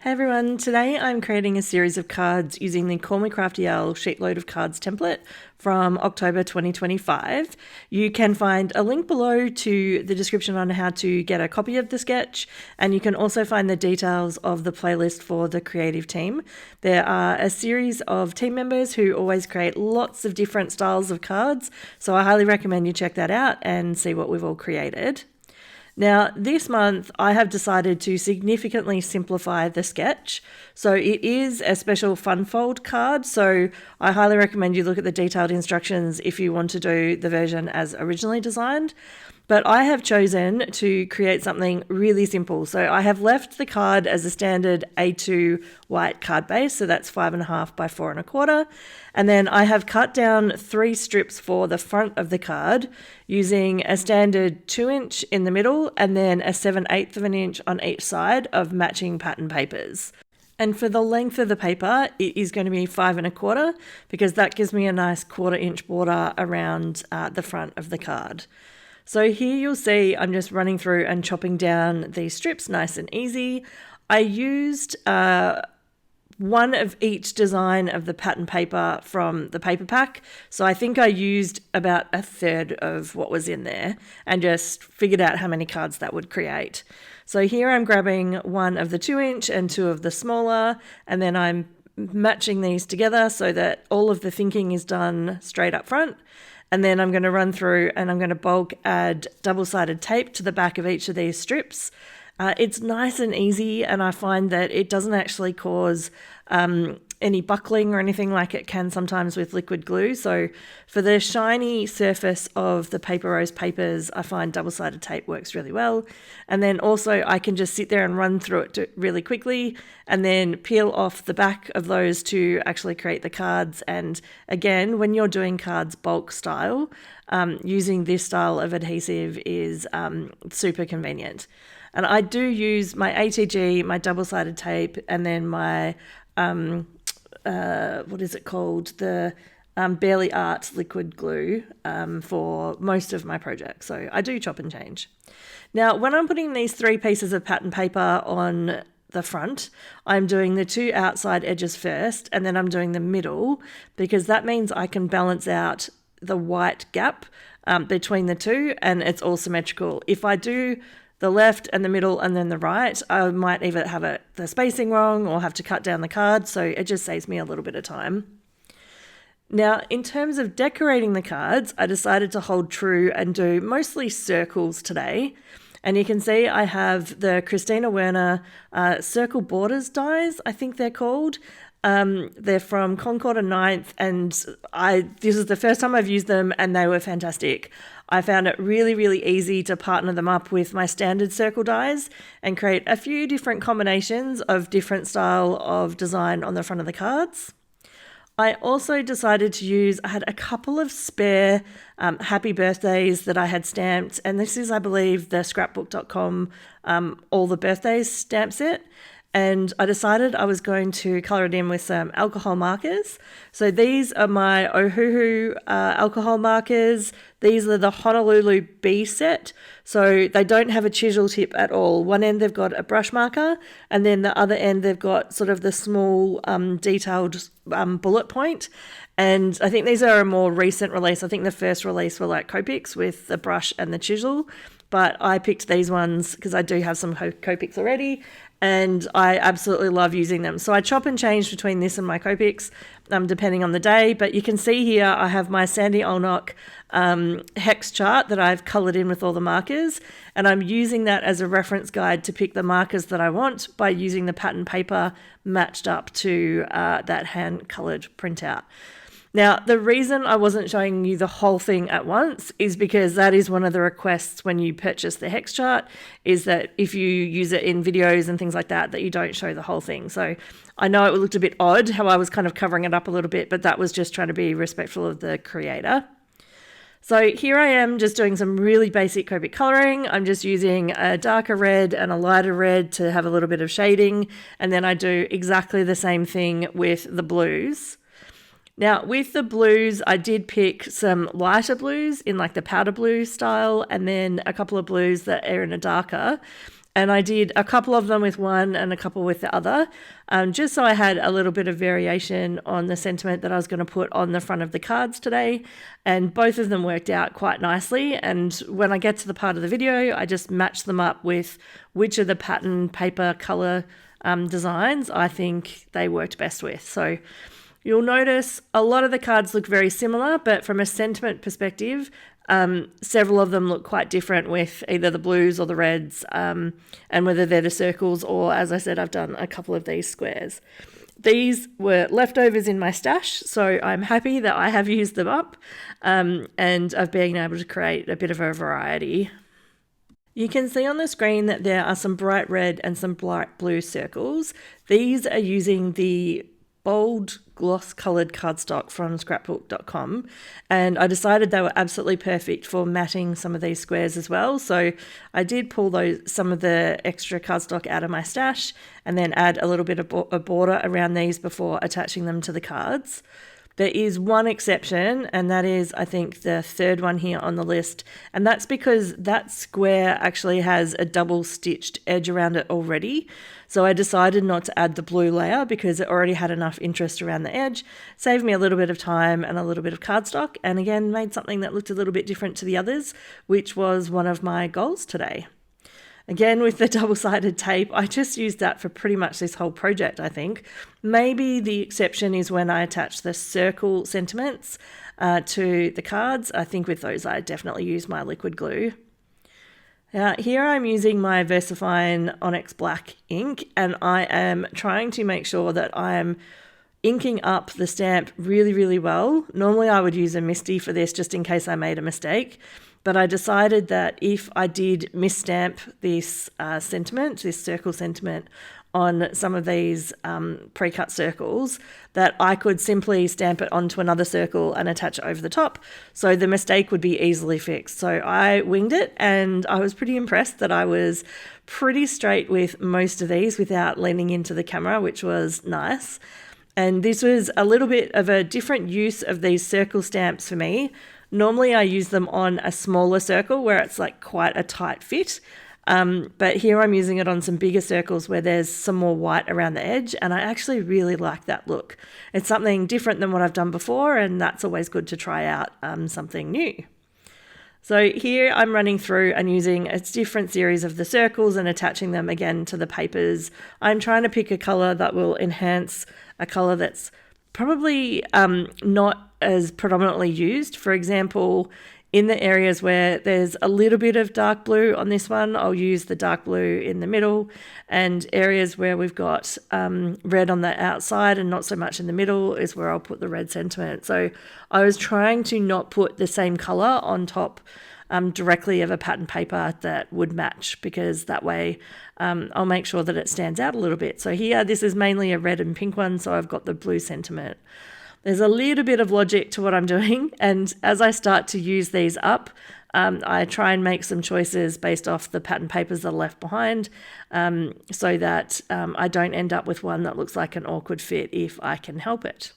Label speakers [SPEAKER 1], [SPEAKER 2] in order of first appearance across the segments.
[SPEAKER 1] Hey everyone, today I'm creating a series of cards using the Call Me Crafty SheetLoad of Cards template from October 2025. You can find a link below to the description on how to get a copy of the sketch, and you can also find the details of the playlist for the creative team. There are a series of team members who always create lots of different styles of cards, so I highly recommend you check that out and see what we've all created. Now, this month I have decided to significantly simplify the sketch. So it is a special fun fold card, so I highly recommend you look at the detailed instructions if you want to do the version as originally designed. But I have chosen to create something really simple. So I have left the card as a standard A2 white card base, so that's 5.5 by 4.25. And then I have cut down 3 strips for the front of the card using a standard 2-inch in the middle and then a 7/8 of an inch on each side of matching pattern papers. And for the length of the paper, it is going to be 5.25 because that gives me a nice 1/4-inch border around the front of the card. So here you'll see I'm just running through and chopping down these strips nice and easy. I used one of each design of the pattern paper from the paper pack. So I think I used about a third of what was in there and just figured out how many cards that would create. So here I'm grabbing one of the 2-inch and 2 of the smaller, and then I'm matching these together so that all of the thinking is done straight up front. And then I'm going to run through and I'm going to bulk add double-sided tape to the back of each of these strips. It's nice and easy, and I find that it doesn't actually cause any buckling or anything like it can sometimes with liquid glue. So for the shiny surface of the paper rose papers, I find double-sided tape works really well. And then also I can just sit there and run through it really quickly and then peel off the back of those to actually create the cards. And again, when you're doing cards bulk style, using this style of adhesive is super convenient. And I do use my ATG, my double-sided tape, and then my, what is it called? The Barely Art liquid glue for most of my projects. So I do chop and change. Now, when I'm putting these 3 pieces of pattern paper on the front, I'm doing the 2 outside edges first, and then I'm doing the middle, because that means I can balance out the white gap between the 2, and it's all symmetrical. If I do the left and the middle and then the right, I might either have the spacing wrong or have to cut down the card, so it just saves me a little bit of time. Now, in terms of decorating the cards, I decided to hold true and do mostly circles today. And you can see I have the Kristina Werner circle borders dies, I think they're called. They're from Concord and 9th, and this is the first time I've used them, and they were fantastic. I found it really, really easy to partner them up with my standard circle dies and create a few different combinations of different style of design on the front of the cards. I also decided to use, I had a couple of spare happy birthdays that I had stamped, and this is, I believe, the scrapbook.com all the birthdays stamp set. And I decided I was going to colour it in with some alcohol markers. So these are my Ohuhu alcohol markers. These are the Honolulu B set. So they don't have a chisel tip at all. One end they've got a brush marker, and then the other end they've got sort of the small detailed bullet point. And I think these are a more recent release. I think the first release were like Copics with the brush and the chisel. But I picked these ones because I do have some Copics already, and I absolutely love using them. So I chop and change between this and my Copics depending on the day. But you can see here I have my Sandy Olnock hex chart that I've coloured in with all the markers, and I'm using that as a reference guide to pick the markers that I want by using the pattern paper matched up to that hand-coloured printout. Now, the reason I wasn't showing you the whole thing at once is because that is one of the requests when you purchase the hex chart, is that if you use it in videos and things like that, that you don't show the whole thing. So I know it looked a bit odd how I was kind of covering it up a little bit, but that was just trying to be respectful of the creator. So here I am just doing some really basic Copic colouring. I'm just using a darker red and a lighter red to have a little bit of shading, and then I do exactly the same thing with the blues. Now, with the blues, I did pick some lighter blues in like the powder blue style, and then a couple of blues that are in a darker. And I did a couple of them with one and a couple with the other, just so I had a little bit of variation on the sentiment that I was going to put on the front of the cards today. And both of them worked out quite nicely. And when I get to the part of the video, I just match them up with which of the pattern paper color designs I think they worked best with. So you'll notice a lot of the cards look very similar, but from a sentiment perspective, several of them look quite different with either the blues or the reds, and whether they're the circles or, as I said, I've done a couple of these squares. These were leftovers in my stash, so I'm happy that I have used them up, and I've been able to create a bit of a variety. You can see on the screen that there are some bright red and some bright blue circles. These are using the bold gloss coloured cardstock from scrapbook.com, and I decided they were absolutely perfect for matting some of these squares as well. So I did pull some of the extra cardstock out of my stash and then add a little bit of a border around these before attaching them to the cards. There is one exception, and that is, I think, the third one here on the list, and that's because that square actually has a double stitched edge around it already. So I decided not to add the blue layer because it already had enough interest around the edge, saved me a little bit of time and a little bit of cardstock, and again made something that looked a little bit different to the others, which was one of my goals today. Again, with the double-sided tape, I just used that for pretty much this whole project, I think. Maybe the exception is when I attach the circle sentiments to the cards. I think with those, I definitely use my liquid glue. Here I'm using my Versafine Onyx Black ink, and I am trying to make sure that I am inking up the stamp really, really well. Normally I would use a MISTI for this just in case I made a mistake. But I decided that if I did misstamp this sentiment, this circle sentiment, on some of these pre-cut circles, that I could simply stamp it onto another circle and attach it over the top, so the mistake would be easily fixed. So I winged it, and I was pretty impressed that I was pretty straight with most of these without leaning into the camera, which was nice. And this was a little bit of a different use of these circle stamps for me. Normally I use them on a smaller circle where it's like quite a tight fit, but here I'm using it on some bigger circles where there's some more white around the edge, and I actually really like that look. It's something different than what I've done before, and that's always good to try out something new. So here I'm running through and using a different series of the circles and attaching them again to the papers. I'm trying to pick a colour that will enhance a colour that's probably not as predominantly used. For example, in the areas where there's a little bit of dark blue on this one, I'll use the dark blue in the middle, and areas where we've got red on the outside and not so much in the middle is where I'll put the red sentiment. So I was trying to not put the same colour on top directly of a pattern paper that would match, because that way I'll make sure that it stands out a little bit. So here, this is mainly a red and pink one, so I've got the blue sentiment. There's a little bit of logic to what I'm doing, and as I start to use these up, I try and make some choices based off the pattern papers that are left behind, so that I don't end up with one that looks like an awkward fit if I can help it.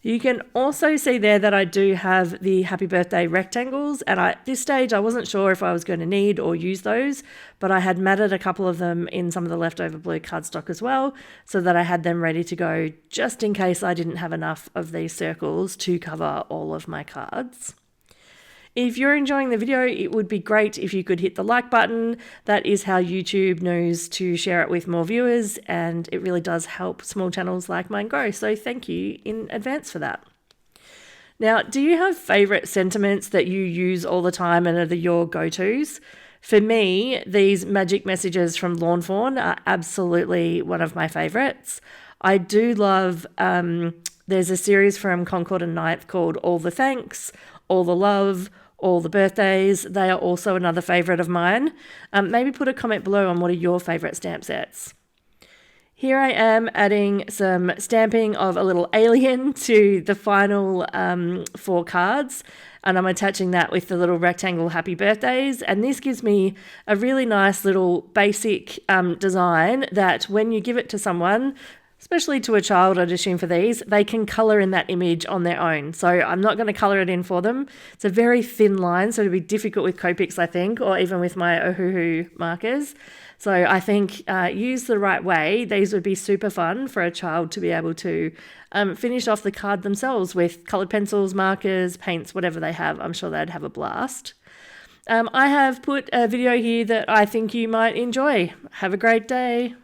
[SPEAKER 1] You can also see there that I do have the happy birthday rectangles, and at this stage I wasn't sure if I was going to need or use those, but I had matted a couple of them in some of the leftover blue cardstock as well, so that I had them ready to go just in case I didn't have enough of these circles to cover all of my cards. If you're enjoying the video, it would be great if you could hit the like button. That is how YouTube knows to share it with more viewers, and it really does help small channels like mine grow. So thank you in advance for that. Now, do you have favorite sentiments that you use all the time and are your go-tos? For me, these magic messages from Lawn Fawn are absolutely one of my favorites. I do love, there's a series from Concord and Ninth called All the Thanks, All the Love, All the Birthdays. They are also another favourite of mine. Maybe put a comment below on what are your favourite stamp sets. Here I am adding some stamping of a little alien to the final 4 cards, and I'm attaching that with the little rectangle happy birthdays, and this gives me a really nice little basic design that when you give it to someone, especially to a child, I'd assume for these, they can colour in that image on their own. So I'm not going to colour it in for them. It's a very thin line, so it'd be difficult with Copics, I think, or even with my Ohuhu markers. So I think used the right way, these would be super fun for a child to be able to finish off the card themselves with coloured pencils, markers, paints, whatever they have. I'm sure they'd have a blast. I have put a video here that I think you might enjoy. Have a great day.